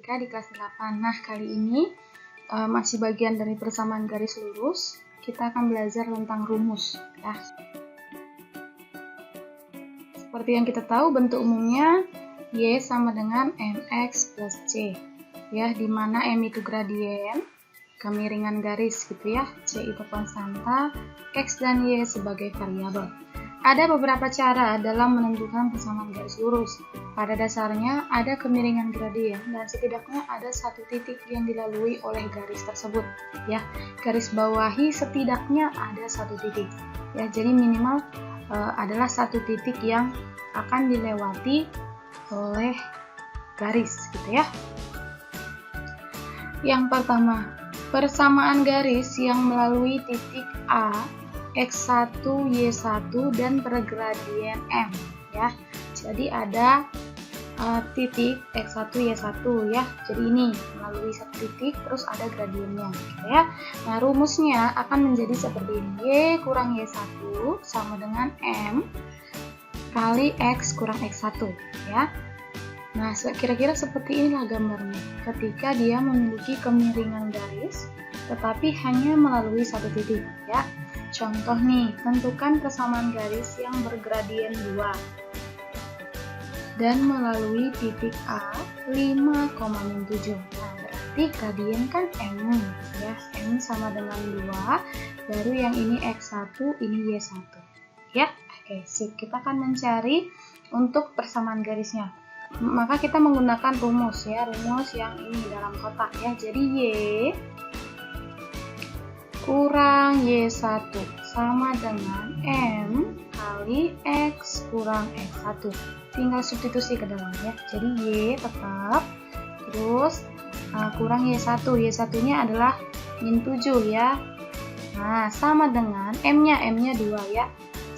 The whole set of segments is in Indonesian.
Matematika di kelas 8. Nah, kali ini masih bagian dari persamaan garis lurus. Kita akan belajar tentang rumus, ya. Seperti yang kita tahu, bentuk umumnya Y sama dengan MX plus C, ya, di mana M itu gradien, kemiringan garis gitu ya, C itu konstanta, X dan Y sebagai variabel. Ada beberapa cara dalam menentukan persamaan garis lurus. Pada dasarnya ada kemiringan gradien dan setidaknya ada satu titik yang dilalui oleh garis tersebut. Ya, garis bawahi setidaknya ada satu titik. Ya, jadi minimal adalah satu titik yang akan dilewati oleh garis, gitu ya. Yang pertama, persamaan garis yang melalui titik A, X1, Y1 dan bergradien M, ya. Jadi ada titik X1, Y1 ya. Jadi ini melalui satu titik terus ada gradiennya, gitu ya. Nah, rumusnya akan menjadi seperti ini. Y kurang Y1 sama dengan M kali X kurang X1, ya. Nah, kira-kira seperti inilah gambarnya. Ketika dia memiliki kemiringan garis tetapi hanya melalui satu titik, ya. Contoh nih, tentukan persamaan garis yang bergradien 2 dan melalui titik A 5,7. Nah, berarti gradien kan M, ya. M sama dengan 2, baru yang ini X1, ini Y1. Ya, oke, sip. Kita akan mencari untuk persamaan garisnya. Maka kita menggunakan rumus, ya, rumus yang ini dalam kotak, ya. Jadi Y kurang Y1 sama dengan M kali X kurang X1. Tinggal substitusi ke dalam, ya. Jadi Y tetap, terus kurang Y1. Y1-nya adalah min 7, ya. Nah, sama dengan M-nya 2, ya.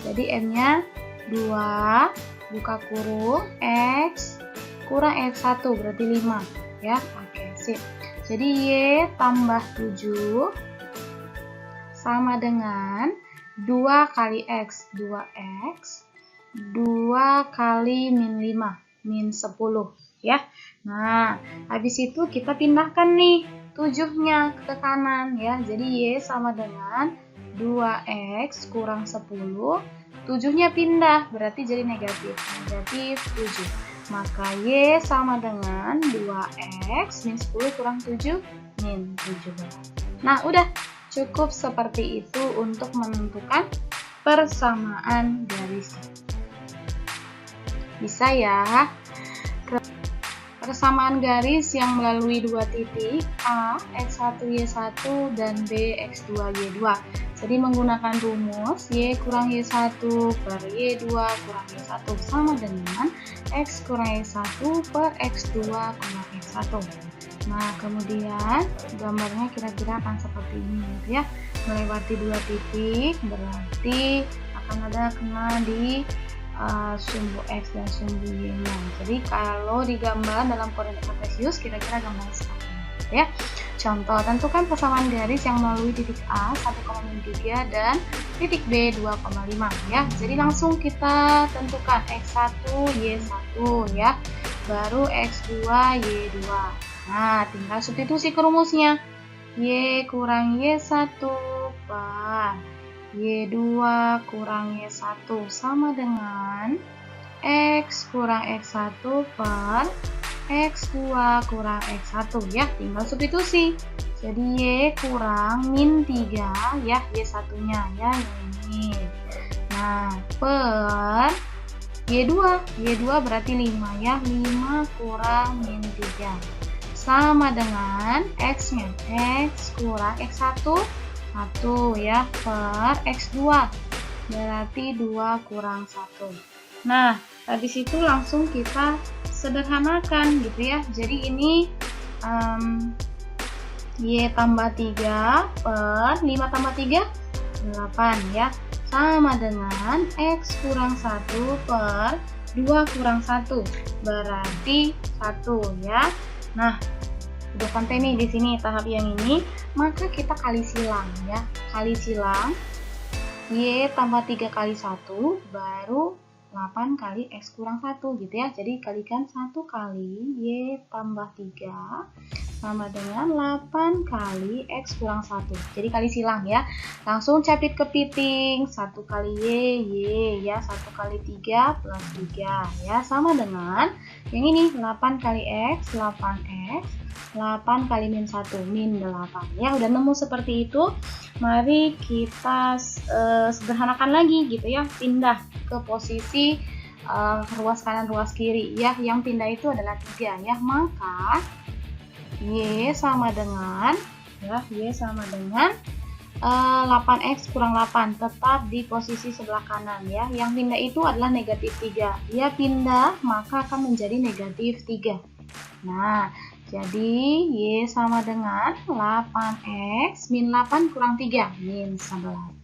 Jadi M-nya 2, buka kurung, X kurang X1 berarti 5, ya. Oke, sip. Jadi Y tambah 7 sama dengan 2 kali X, 2X, 2 kali min 5, min 10, ya. Nah, habis itu kita pindahkan nih 7-nya ke kanan, ya. Jadi Y sama dengan 2X kurang 10, 7-nya pindah, berarti jadi negatif 7. Maka Y sama dengan 2X min 10 kurang 7, min 17. Nah, udah. Cukup seperti itu untuk menentukan persamaan garis. Bisa ya. Persamaan garis yang melalui dua titik A, X1, Y1 dan B, X2, Y2. Jadi menggunakan rumus Y kurang Y1 per Y2 kurang Y1 sama dengan X kurang Y1 per X2 kurang X1. Nah, kemudian gambarnya kira-kira akan seperti ini, gitu ya. Melewati dua titik berarti akan ada kena di sumbu X dan sumbu Y-nya. Jadi kalau digambar dalam koordinat kartesius kira-kira gambarnya seperti ini, ya. Contoh, tentukan persamaan garis yang melalui titik A 1,3 dan titik B 2,5, ya. Jadi langsung kita tentukan X1, Y1, ya. Baru X2, Y2. Nah, tinggal substitusi ke rumusnya. Y kurang Y1 per Y2 kurang Y1 sama dengan X kurang X1 per X2 kurang X1, ya. Tinggal substitusi. Jadi Y kurang min 3, ya, Y1-nya, ya, ini. Nah, per Y2 berarti 5, ya. 5 kurang min 3. Sama dengan X-nya, X kurang X1, 1, ya, per X2, berarti 2 kurang 1. Nah, habis itu langsung kita sederhanakan, gitu ya. Jadi ini Y tambah 3 per 5 tambah 3, 8, ya. Sama dengan X kurang 1 per 2 kurang 1, berarti 1, ya. Nah, udah sampai nih di sini tahap yang ini, maka kita kali silang, ya. Kali silang Y tambah 3 kali 1 baru 8 kali X kurang 1 gitu ya. Jadi kalikan 1 kali Y tambah 3 sama dengan 8 kali X kurang 1. Jadi kali silang ya. Langsung capit kepiting. 1 kali Y ya. 1 kali 3 plus 3 ya. Sama dengan yang ini 8 kali X, 8X. 8 kali min 1, min 8 ya. Udah nemu seperti itu. Mari kita sederhanakan lagi gitu ya. Pindah ke posisi ruas kanan ruas kiri ya. Yang pindah itu adalah 3 ya. Maka Y sama dengan ya, Y sama dengan 8X kurang 8, tetap di posisi sebelah kanan ya. Yang pindah itu adalah negatif 3. Dia pindah maka akan menjadi negatif 3. Nah, jadi Y sama dengan 8X min 8 kurang 3, min 11.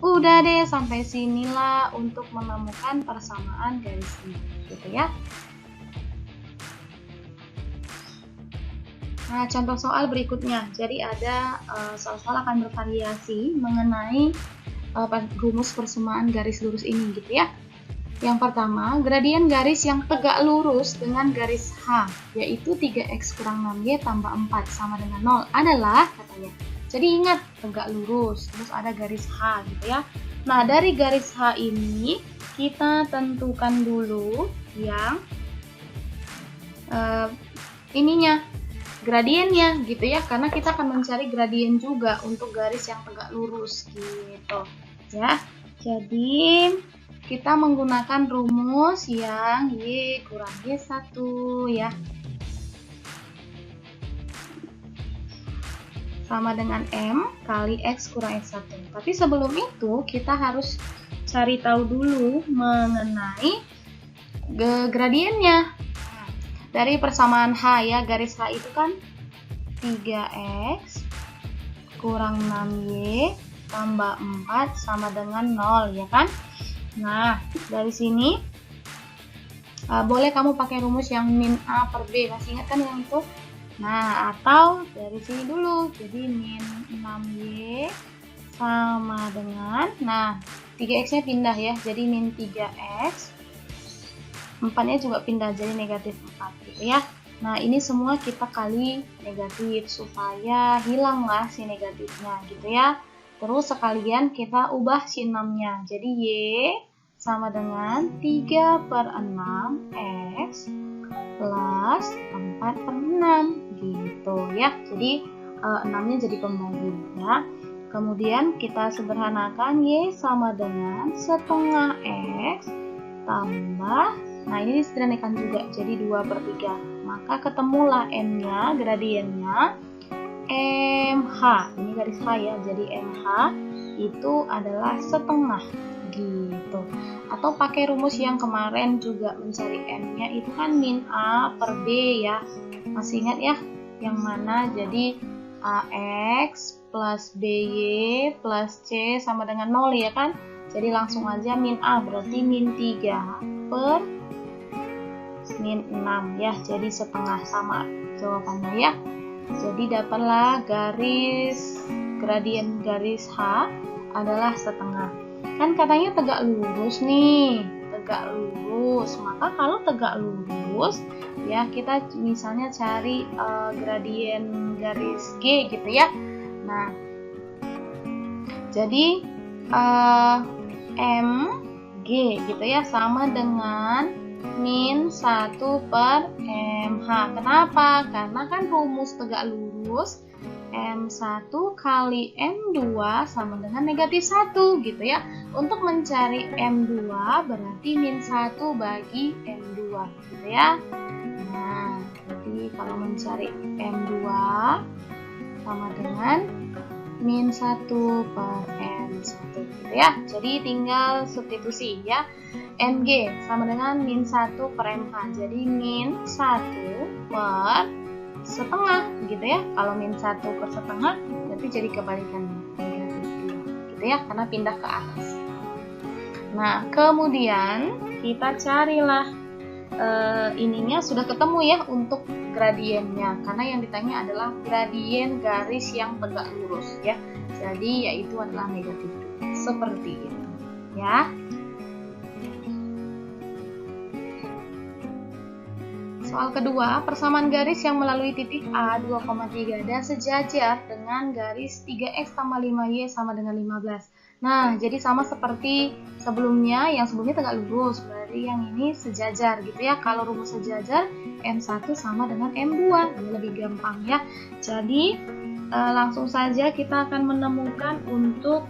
Udah deh, sampai sinilah untuk menemukan persamaan garis ini, gitu ya. Nah, contoh soal berikutnya. Jadi ada soal-soal akan bervariasi mengenai rumus persamaan garis lurus ini, gitu ya. Yang pertama, gradien garis yang tegak lurus dengan garis H, yaitu 3X kurang 6Y tambah 4 sama dengan 0 adalah, katanya. Jadi ingat, tegak lurus, terus ada garis H gitu ya. Nah, dari garis H ini, kita tentukan dulu yang gradiennya gitu ya, karena kita akan mencari gradien juga untuk garis yang tegak lurus gitu ya. Jadi kita menggunakan rumus yang Y kurang Y1 ya. Sama dengan M kali X kurang X1. Tapi sebelum itu kita harus cari tahu dulu mengenai gradiennya. Dari persamaan H ya, garis H itu kan 3X kurang 6Y tambah 4 sama dengan 0 ya kan. Nah, dari sini boleh kamu pakai rumus yang min A per B, masih ingat kan yang itu? Nah, atau dari sini dulu, jadi min 6Y sama dengan, nah 3X nya pindah ya, jadi min 3X, 4 nya juga pindah jadi negatif 4 gitu ya. Nah, ini semua kita kali negatif supaya hilanglah si negatifnya gitu ya. Terus sekalian kita ubah si 6-nya. Jadi Y sama dengan 3 per 6X plus 4 per 6 gitu ya. Jadi 6-nya jadi pembagi ya. Kemudian kita sederhanakan Y sama dengan setengah X tambah, nah ini disederhanakan juga jadi 2 per 3. Maka ketemulah M-nya, gradiennya MH, ini garis H ya, jadi MH itu adalah setengah gitu. Atau pakai rumus yang kemarin juga mencari M-nya itu kan min A per B ya. Masih ingat ya? Yang mana jadi AX plus BY plus C sama dengan 0 ya kan? Jadi langsung aja min A berarti min 3 per min 6 ya. Jadi setengah, sama jawabannya ya. Jadi dapatlah gradien garis H adalah setengah. Kan katanya tegak lurus nih, tegak lurus. Maka kalau tegak lurus ya kita misalnya cari gradien garis G gitu ya. Nah, jadi MG gitu ya sama dengan min 1 per MH. Kenapa? Karena kan rumus tegak lurus M1 kali M2 sama dengan negatif 1 gitu ya. Untuk mencari M2 berarti min 1 bagi M2 gitu ya. Nah, jadi kalau mencari M2 sama dengan min 1 per M1 gitu ya. Jadi tinggal substitusi ya. MG sama dengan min 1 per MH. Jadi min 1 per setengah gitu ya. Kalau min 1 per setengah berarti jadi kebalikannya, negatif 2 gitu ya, karena pindah ke atas. Nah, kemudian kita carilah ininya sudah ketemu ya untuk gradiennya, karena yang ditanya adalah gradien garis yang tegak lurus ya. Jadi yaitu adalah negatif 2 seperti itu ya. Soal kedua, persamaan garis yang melalui titik A 2,3 dan sejajar dengan garis 3x tambah 5y sama dengan 15. Nah, jadi sama seperti sebelumnya, yang sebelumnya tegak lurus, berarti yang ini sejajar gitu ya. Kalau rumus sejajar, M1 sama dengan M2, ini lebih gampang ya. Jadi, langsung saja kita akan menemukan untuk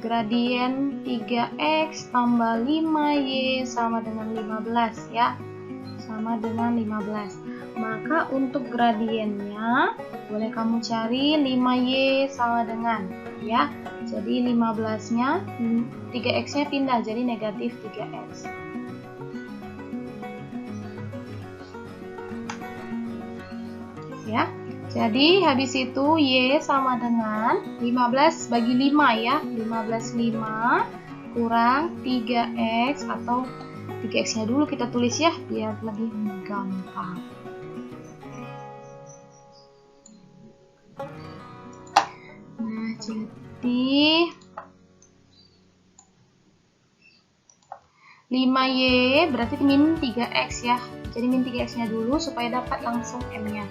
gradien 3x tambah 5y sama dengan 15 ya. Sama dengan 15. Maka untuk gradiennya boleh kamu cari 5y sama dengan ya. Jadi 15-nya 3x-nya pindah jadi negatif 3x. Ya. Jadi habis itu y sama dengan 15 bagi 5 ya. 15 5 kurang 3x atau 3x-nya dulu kita tulis ya biar lebih gampang. Nah, jadi 5y berarti min 3x ya. Jadi min 3x-nya dulu supaya dapat langsung m-nya.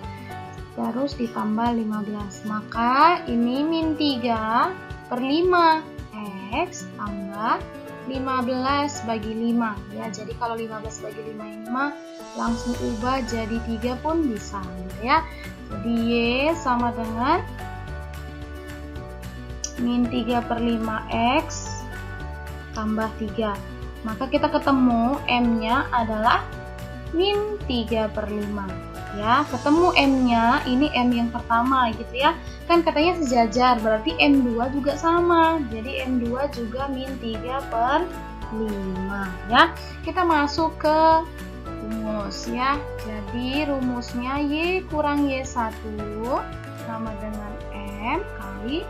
Terus ditambah 15. Maka ini min 3 per 5 x tambah 15 bagi 5 ya. Jadi kalau 15 bagi 5 ini mah langsung ubah jadi 3 pun bisa gitu ya. Jadi y sama dengan min 3 per 5x tambah 3. Maka kita ketemu m-nya adalah min 3 per 5 ya. Ketemu m-nya, ini m yang pertama gitu ya. Kan katanya sejajar, berarti m2 juga sama. Jadi m2 juga min 3 per 5 ya. Kita masuk ke rumus ya. Jadi rumusnya y kurang y1 sama dengan m kali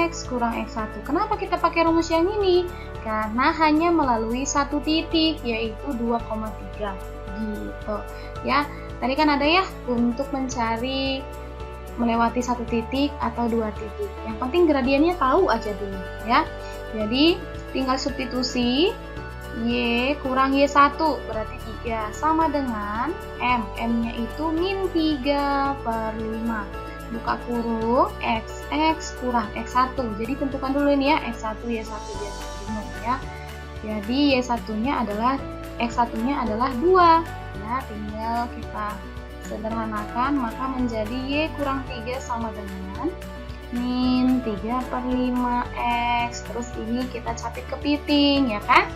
x kurang x1. Kenapa kita pakai rumus yang ini? Karena hanya melalui satu titik, yaitu 2,3 gitu ya. Tadi kan ada ya untuk mencari melewati satu titik atau dua titik. Yang penting gradiennya tahu aja dulu ya. Jadi tinggal substitusi y kurang y1 berarti 3 sama dengan m. M-nya itu min 3 per 5. Buka kurung x kurang x1. Jadi tentukan dulu ini ya x1 y1 biar bingung ya. Jadi y1-nya adalah x1-nya adalah 2. Ya, tinggal kita sederhanakan, maka menjadi y kurang 3 sama dengan min 3 per 5x. Terus ini kita capit kepiting ya kan.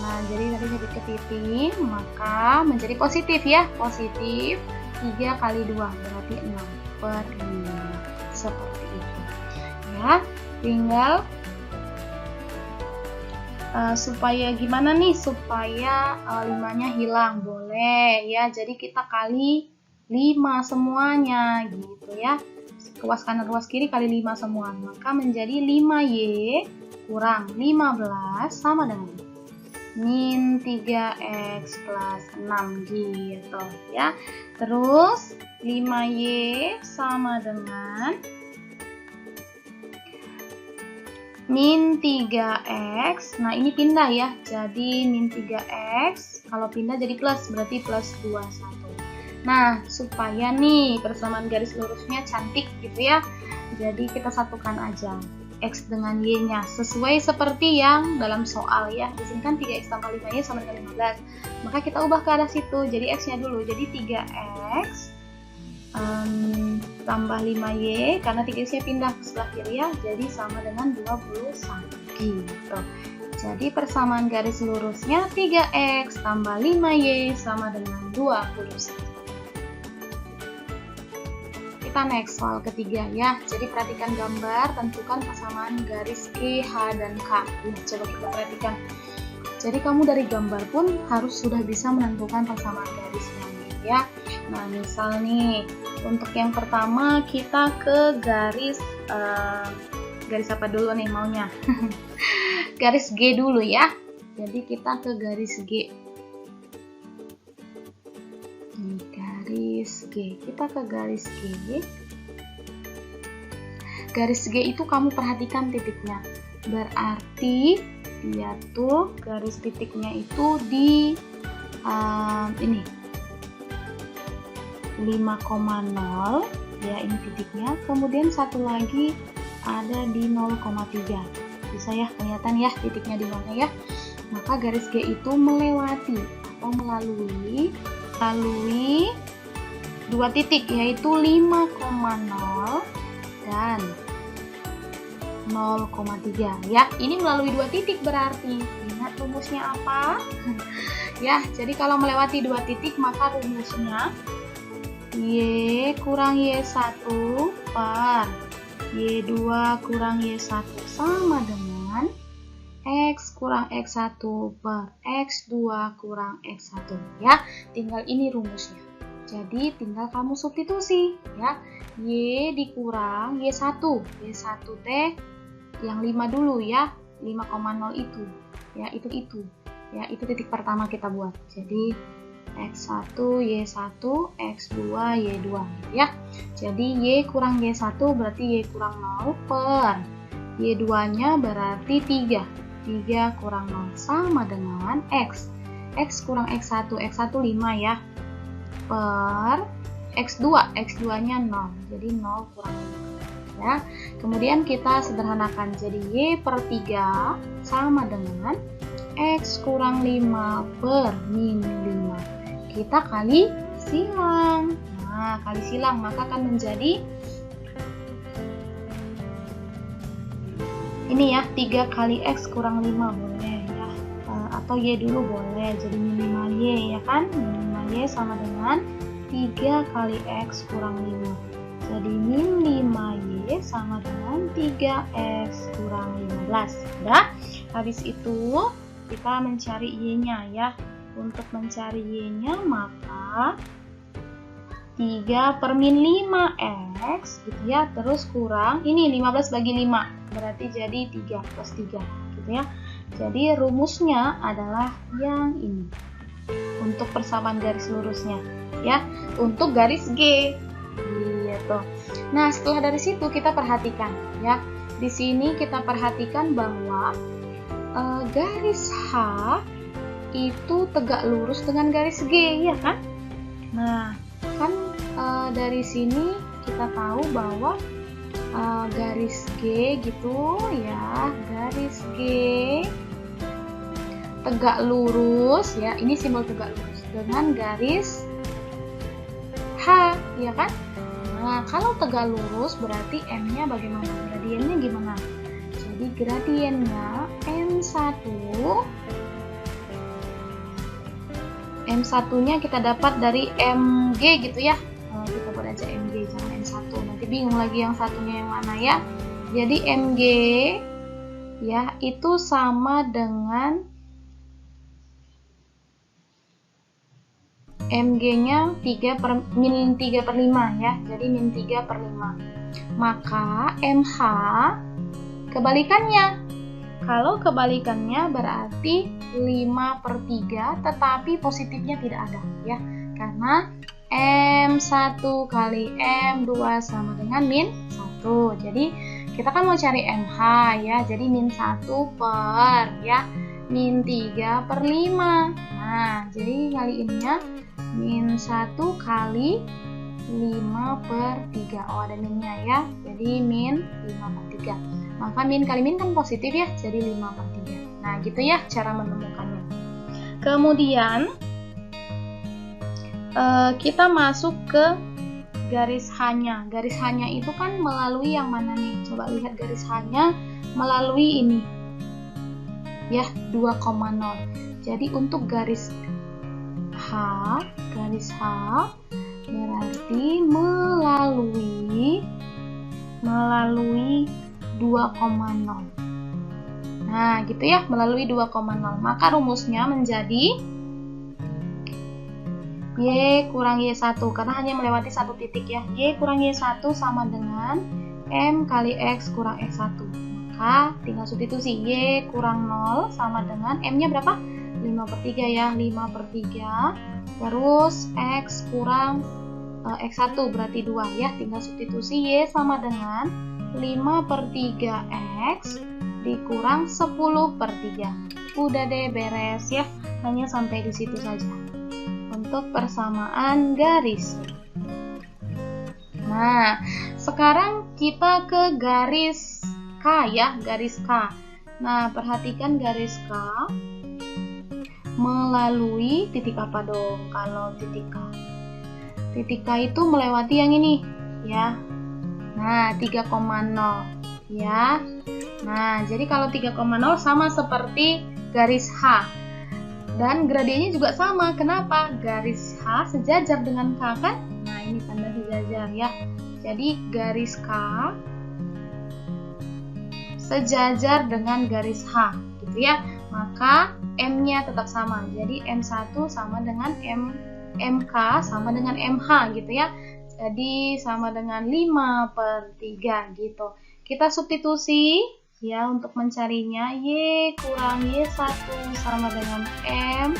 Nah, jadi tadi capit kepiting, maka menjadi positif ya. Positif 3 kali 2 berarti 6 per 5. Seperti itu ya. Tinggal supaya gimana nih supaya 5-nya hilang, boleh ya. Jadi kita kali 5 semuanya gitu ya. Ruas kanan ruas kiri kali 5 semua, maka menjadi 5y kurang 15 sama dengan min 3x plus 6 gitu ya. Terus 5y sama dengan min 3x, nah ini pindah ya, jadi min 3x, kalau pindah jadi plus, berarti plus 21. Nah, supaya nih persamaan garis lurusnya cantik gitu ya, jadi kita satukan aja x dengan y-nya, sesuai seperti yang dalam soal ya. Di sini kan 3x tambah 5y sama dengan 15, maka kita ubah ke arah situ, jadi x-nya dulu, jadi 3x tambah 5y, karena 3x-nya pindah ke sebelah kiri ya, jadi sama dengan 21 gitu. Jadi persamaan garis lurusnya 3x tambah 5y sama dengan 21. Kita next soal ketiga ya. Jadi perhatikan gambar, tentukan persamaan garis G, H, dan K. Coba kita perhatikan. Jadi kamu dari gambar pun harus sudah bisa menentukan persamaan garisnya ya. Nah, misal nih, untuk yang pertama kita ke garis apa dulu nih maunya? Garis G dulu ya. Jadi kita ke garis G. Nih, garis G. Kita ke garis G. Garis G itu kamu perhatikan titiknya. Berarti dia tuh garis titiknya itu di ini 5,0 ya, ini titiknya. Kemudian satu lagi ada di 0,3. Bisa ya, kelihatan ya titiknya di mana ya. Maka garis G itu melewati atau melalui dua titik, yaitu 5,0 dan 0,3 ya. Ini melalui dua titik berarti. Ingat rumusnya apa? Ya, jadi kalau melewati dua titik maka rumusnya Y kurang Y1 per Y2 kurang Y1 sama dengan X kurang X1 per X2 kurang X1 ya. Tinggal ini rumusnya. Jadi tinggal kamu substitusi ya. Y dikurang Y1. Y1 teh yang 5 dulu ya. 5,0 itu. Ya, itu. Ya, itu titik pertama kita buat. Jadi X1 Y1 X2 Y2 ya. Jadi Y kurang Y1 berarti Y kurang 0 per Y2 nya berarti 3 kurang 0 sama dengan X kurang X1 5 ya, per X2 nya 0, jadi 0 kurang 5 ya. Kemudian kita sederhanakan, jadi Y per 3 sama dengan X kurang 5 per min 5. Kita kali silang. Nah, kali silang maka akan menjadi ini ya, 3 kali X kurang 5 boleh ya, atau Y dulu boleh, jadi min 5Y ya kan. Min 5Y sama dengan 3 kali X kurang 5, jadi min 5Y sama dengan 3X kurang 15. Udah, habis itu kita mencari Y-nya ya. Untuk mencari Y-nya maka 3 per min 5X gitu ya, terus kurang ini 15 bagi 5 berarti jadi 3 plus 3 gitu ya. Jadi rumusnya adalah yang ini untuk persamaan garis lurusnya ya, untuk garis G gitu. Nah, setelah dari situ kita perhatikan ya, di sini kita perhatikan bahwa garis H itu tegak lurus dengan garis G ya kan. Nah, kan dari sini kita tahu bahwa garis G gitu ya, garis G tegak lurus ya, ini simbol tegak lurus dengan garis H ya kan. Nah, kalau tegak lurus berarti M-nya bagaimana? Gradiennya gimana? Jadi gradiennya M1-nya kita dapat dari MG gitu ya. Kita buat aja MG, jangan M1. Nanti bingung lagi yang satunya yang mana ya. Jadi MG ya itu sama dengan MG-nya min 3 per 5 ya. Jadi min 3 per 5. Maka MH kebalikannya. Kalau kebalikannya berarti 5 per 3, tetapi positifnya tidak ada ya, karena M1 kali M2 sama dengan min 1. Jadi kita kan mau cari MH ya, jadi min 1 per ya min 3 per 5. Nah, jadi ngaliinnya min 1 kali 5 per 3. Oh, ada minnya ya, jadi min 5 per 3. Maka min kali min kan positif ya, jadi 5 per 3. Nah, gitu ya cara menemukannya. Kemudian kita masuk ke garis H-nya. Garis H-nya itu kan melalui yang mana nih? Coba lihat garis H-nya melalui ini. Ya, 2,0. Jadi untuk garis H berarti melalui 2,0. Nah, gitu ya, melalui 2,0. Maka rumusnya menjadi Y kurang Y1, karena hanya melewati satu titik ya. Y kurang Y1 sama dengan M kali X kurang X1. Maka tinggal substitusi. Y kurang 0 sama dengan M-nya berapa? 5 per 3 ya, 5 per 3. Terus X kurang X1 berarti 2 ya. Tinggal substitusi Y sama dengan 5 per 3X dikurang 10/3. Udah deh, beres ya. Hanya sampai di situ saja untuk persamaan garis. Nah, sekarang kita ke garis K ya, garis K. Nah, perhatikan garis K melalui titik apa dong? Kalau titik K. Titik K itu melewati yang ini ya. Nah, 3,0 ya. Nah, jadi kalau 3,0 sama seperti garis H. Dan gradiennya juga sama. Kenapa? Garis H sejajar dengan K kan? Nah, ini tanda sejajar ya. Jadi garis K sejajar dengan garis H gitu ya. Maka M-nya tetap sama. Jadi M1 sama dengan MK sama dengan MH gitu ya. Jadi sama dengan 5/3 gitu. Kita substitusi ya untuk mencarinya. Y kurang Y1 sama dengan M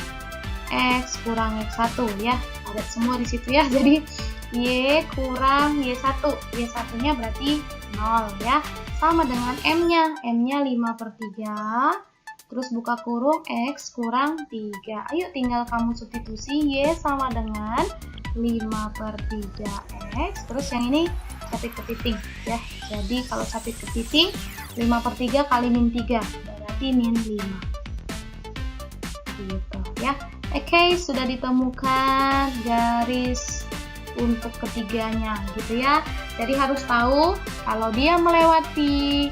X kurang X1 ya. Ada semua di situ ya. Jadi Y kurang Y1. Y1-nya berarti 0 ya. Sama dengan M-nya. M-nya 5/3. Terus buka kurung X kurang 3. Ayo tinggal kamu substitusi. Y sama dengan 5/3 X. Terus yang ini capit ke titik ya. Jadi kalau capit ke titik 5/3 kali min 3 berarti min 5 gitu ya. Oke, sudah ditemukan garis untuk ketiganya gitu ya. Jadi harus tahu kalau dia melewati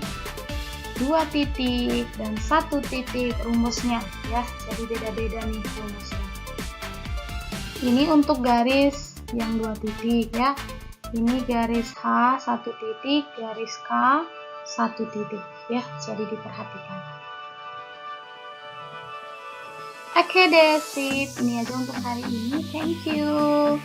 2 titik dan 1 titik rumusnya ya. Jadi beda-beda nih rumusnya. Ini untuk garis yang 2 titik ya. Ini garis H 1 titik, garis K 1 titik ya. Jadi diperhatikan. Oke deh, sip. Ini aja untuk hari ini. Thank you.